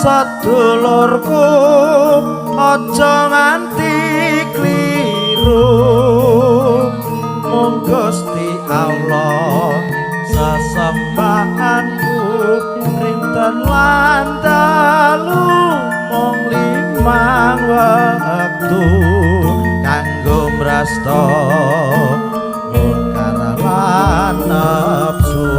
Sedulurku aja nganti kliru, mung Gusti Allah sesembahanku rinten lan dalu mung 5 wektu kanggo mrasta mungkar lan nafsu.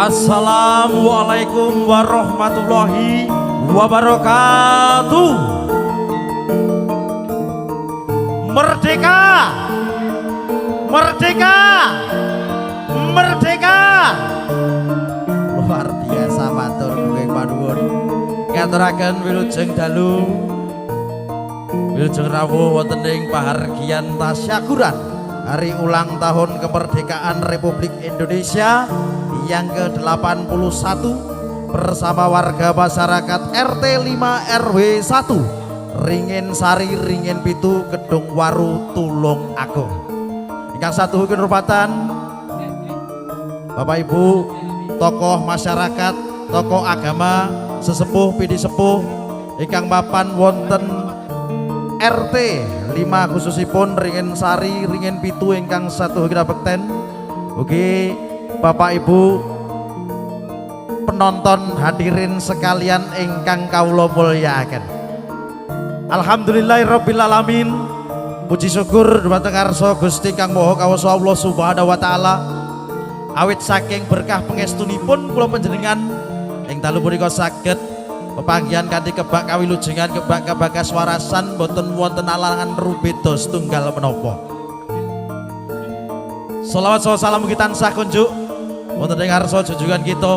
Assalamualaikum warahmatullahi wabarakatuh. Merdeka, merdeka, merdeka. Luar biasa matur nggih panuwun. Ngaturaken wilujeng dalu, wilujeng rawuh wonten ing pahargyan tasyakuran hari ulang tahun kemerdekaan Republik Indonesia yang ke-81 bersama warga masyarakat RT 5 RW 1 Ringin Sari Ringin Pitu Gedung Waru Tulung Agung. Ingkang satu kinurmatan Bapak Ibu tokoh masyarakat, tokoh agama, sesepuh pidi sepuh ingkang mapan wonten RT 5 khususipun Ringin Sari Ringin Pitu ingkang satu kira bekten. Ugi Bapak Ibu penonton hadirin sekalian ingkang kawula mulyakaken. Alhamdulillahirabbil alamin. Puji syukur dumateng ngarsa Gusti Kang Maha Kawasa Allah Subhanahu wa taala. Awit saking berkah pangestunipun kula panjenengan ing dalu punika saged pepanggihan kanthi kebak kawilujengan kebak kabakaswarasan boten wonten alangan rubeda setunggal menapa. Shalawat salam mugi tansah kunjuk wonten ing ngarsa junjungan kita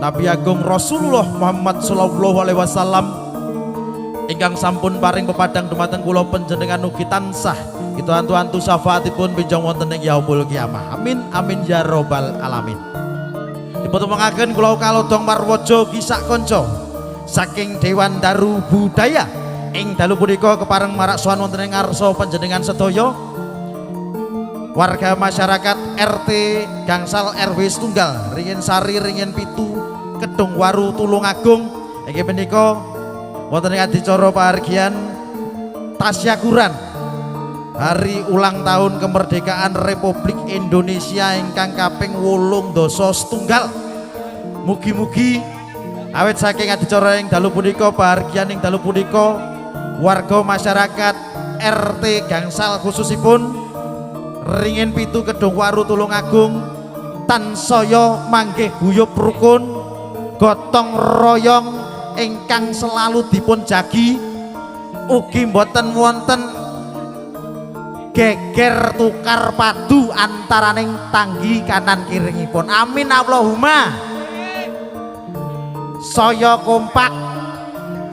Nabi Agung Rasulullah Muhammad sallallahu alaihi wasallam ingkang sampun paring pepadang dumateng kula panjenengan ugi tansah kita antu-antu syafaatipun pinjang wonten ing yaumul kiamah. Amin amin ya robbal alamin. Dipuntemengaken kula kalodong marwaja kisak kanca saking Dewan Daru Budaya ing dalu punika kepareng marak sowan wonten ing ngarsa panjenengan sedaya warga masyarakat RT Gangsal RW Setunggal Ringin Sari Ringin Pitu Kedung Waru Tulungagung inggih menika wonten ing adicara pahargyan tasyakuran hari ulang tahun kemerdekaan Republik Indonesia ingkang kaping 87. Mugi-mugi awet saking adicara ing dalu punika pahargyan ing dalu punika warga masyarakat RT Gangsal khususipun Ringin Pitu Kedung Waru Tulungagung tansaya manggih guyub rukun gotong royong ingkang selalu dipun jagi ugi mboten wonten geger tukar padu antaraning tanggi kanan kiringipun. Amin Allahumma. Saya kompak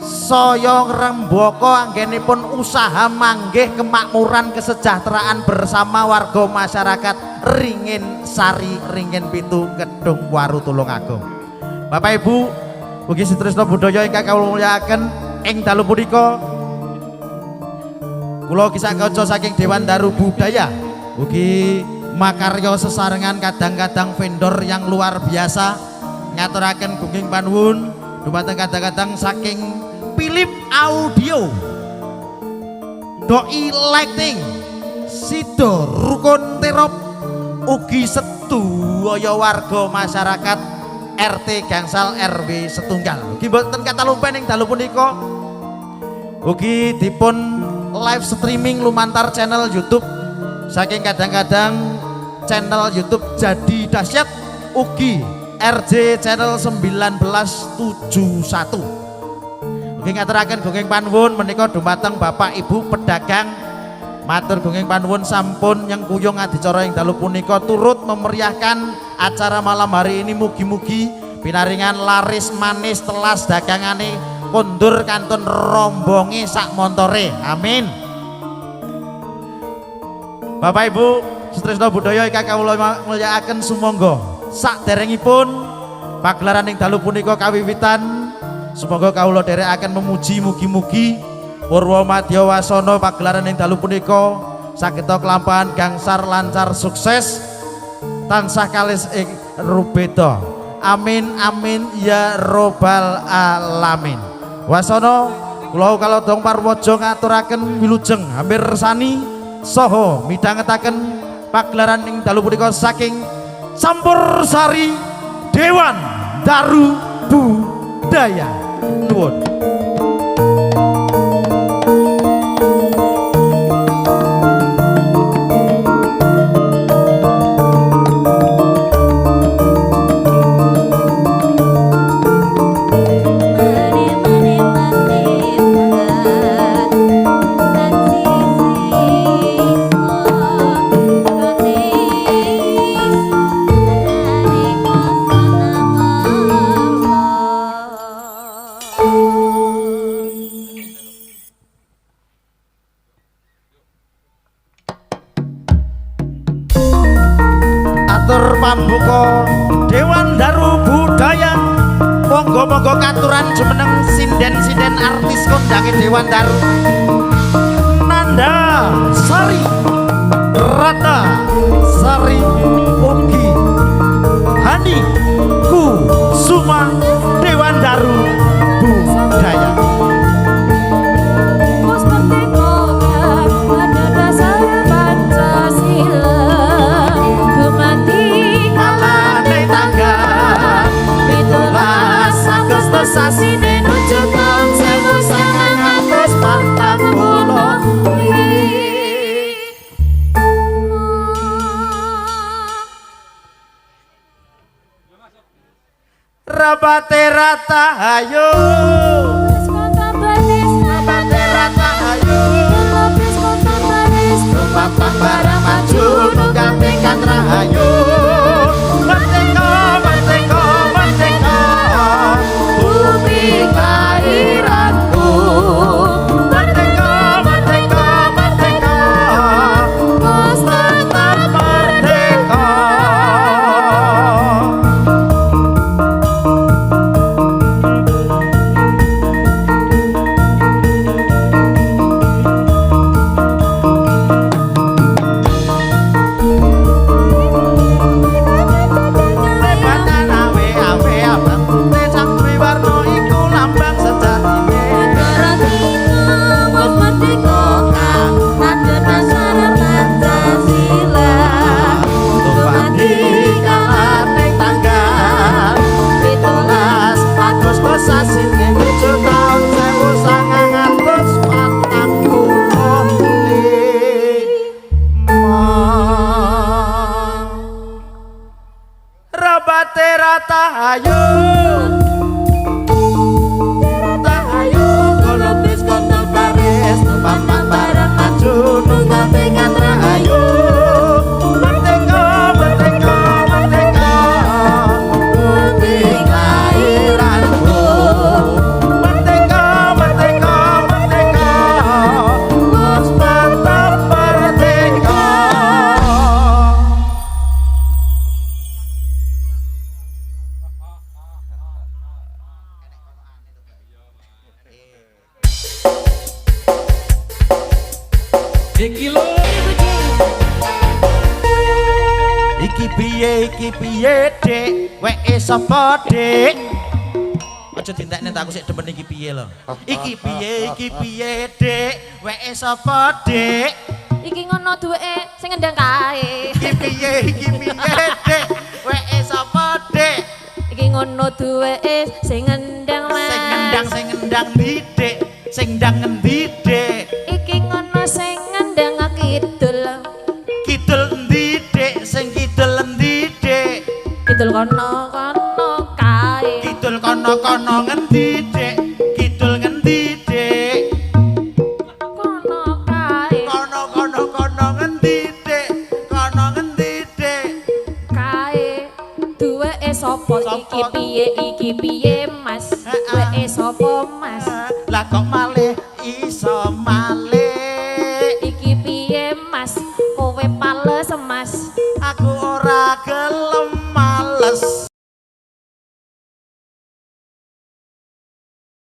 saya ngrembaka anggenipun usaha manggih kemakmuran kesejahteraan bersama warga masyarakat Ringin Sari Ringin Pitu Kedung Waru Tulungagung. Bapak Ibu ugi Sutrisno budaya ingkang kawula mulyakaken ing dalu punika kula kisah kanca saking Dewan Daru Budaya ugi makarya sesarengan kadang-kadang vendor yang luar biasa ngaturaken gunging panuwun dumateng kadang-kadang saking Philip Audio Doi Lighting Sido Rukun Terop ugi sedaya warga masyarakat RT Gangsal RW Setunggal ugi mboten kata lumpen ing dalu punika ugi dipun live streaming lumantar channel YouTube saking kadang-kadang channel YouTube Jadi Dahsyat ugi RJ channel 1971 ugi ngaturaken gunging panuwun menika dumateng Bapak Ibu pedagang matur gunging panuwun sampun nyengkuyung adicara ing dalu punika turut memeriahkan acara malam hari ini. Mugi-mugi pinaringan laris manis telas dagangane kondur kantun rombonge sak montore. Amin. Bapak Ibu Sutrisno budaya ingkang kawula mulyakaken sumangga saderengipun pagelaran ing dalu punika kawiwitan sumangga kawula dherekaken memuji mugi-mugi purwa madya wasana pagelaran ing dalu punika sageta kelampahan gangsar lancar sukses tansah kalis ing rubeda. Amin amin ya robbal alamin. Wasana kula kalodong parwaja ngaturaken wilujeng hampir sani saha midhangetaken pagelaran ing dalu punika saking Campursari Dewan Daru Budaya. Nuwun. Pambuka Dewan Daru Budaya monggo-monggo katuran jumeneng sinden-sinden artis kondange Dewan Daru Nanda Sari Rata Sari Ugi Hani Kusuma Dewan Daru Budaya. Itu Ratahayu Robate Ratahayu Bapak barang maju nunggang tingkat rahayu Merdeka, merdeka, merdeka Bumi kelahiranku Merdeka, merdeka, merdeka Bos tetap merdeka Robate Ratahayu Ratahayu Kolopis kontol baris Papat barang maju nunggang tingkat rahayu Merdeka, merdeka, merdeka Bumi kelahiranku Merdeka, merdeka, merdeka Bos tetap merdeka Iki piye dek weke sapa dek aja dintekne tak aku sik demen iki piye lho iki piye dek weke sapa dek Iki ngono duweke sing ngendang kae iki piye dek weke sapa dek Iki ngono duweke sing ngendang mas sing ngendang didek sing ndang ngendi dek Iki ngono sing ngendang kidul kidul endi dek sing kidul endi dek Kidul kono kae kidul kono ngendi dek kidul ngendi dek Kono kae kono ngendi dek kono ngendi dek Kae duweke sapa iki piye mas Duweke sapa mas lah kok malih iso malih Iki piye mas kowe pales mas aku